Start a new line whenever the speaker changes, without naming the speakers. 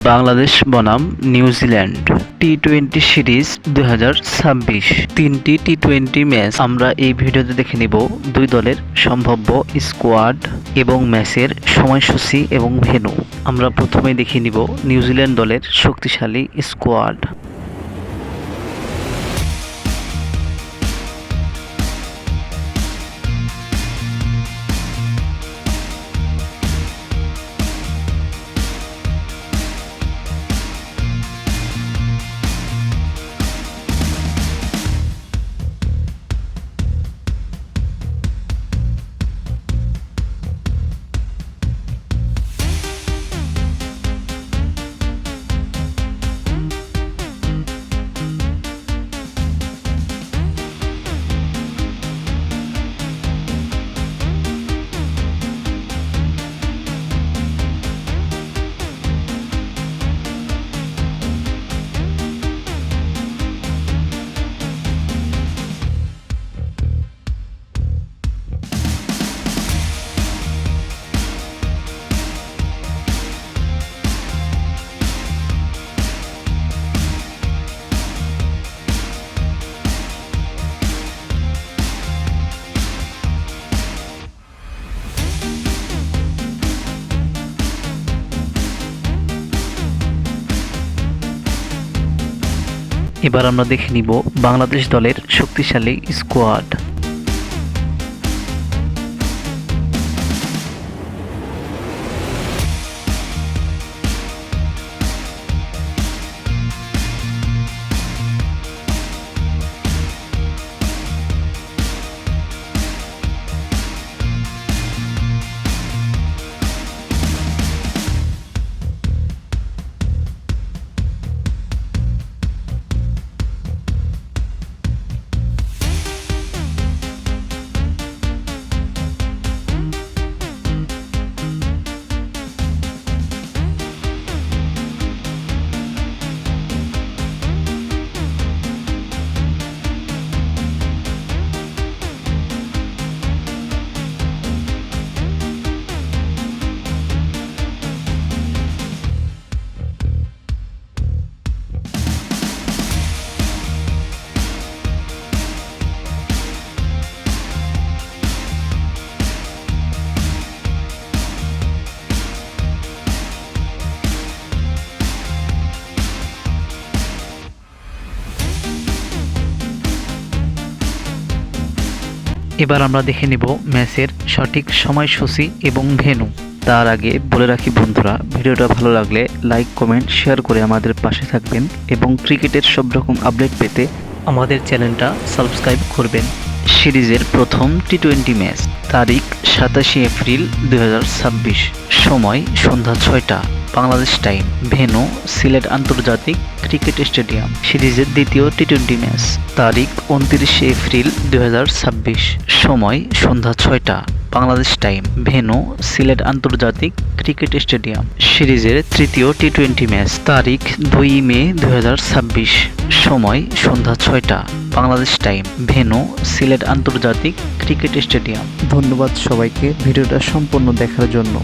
বাংলাদেশ বনাম New Zealand টি-20 series 2026 তিনটি টি-20 match আমরা এই ভিডিওতে দেখে নিব। দুই দলের সম্ভাব্য স্কোয়াড এবং ম্যাচের সময়সূচি এবং ভেন্যু। আমরা প্রথমে দেখে নিব নিউজিল্যান্ড দলের শক্তিশালী স্কোয়াড। এবার আমরা দেখে নিব বাংলাদেশ দলের শক্তিশালী স্কোয়াড। এবার আমরা দেখে নেব ম্যাচের সঠিক সময়সূচি এবং ভেন্যু। তার আগে বলে রাখি বন্ধুরা, ভিডিওটা ভালো লাগলে লাইক, কমেন্ট, শেয়ার করে আমাদের পাশে থাকবেন এবং ক্রিকেটের সব রকম আপডেট পেতে আমাদের চ্যানেলটা সাবস্ক্রাইব করবেন। সিরিজের প্রথম টি-20 ম্যাচ, তারিখ 27 এপ্রিল 2026, সময় সন্ধ্যা 6টা বাংলাদেশ টাইম, ভেন্যু সিলেট আন্তর্জাতিক ক্রিকেট স্টেডিয়াম। সিরিজের দ্বিতীয় টি-20 ম্যাচ, তারিখ 29 এপ্রিল 2026, সময় সন্ধ্যা 6টা বাংলাদেশ টাইম, ভেন্যু সিলেট আন্তর্জাতিক ক্রিকেট স্টেডিয়াম। সিরিজের তৃতীয় টি-20 ম্যাচ, তারিখ 2 মে 2026, সময় সন্ধ্যা 6টা বাংলাদেশ টাইম, ভেন্যু সিলেট আন্তর্জাতিক ক্রিকেট স্টেডিয়াম। ধন্যবাদ সবাইকে ভিডিওটা সম্পূর্ণ দেখার জন্য।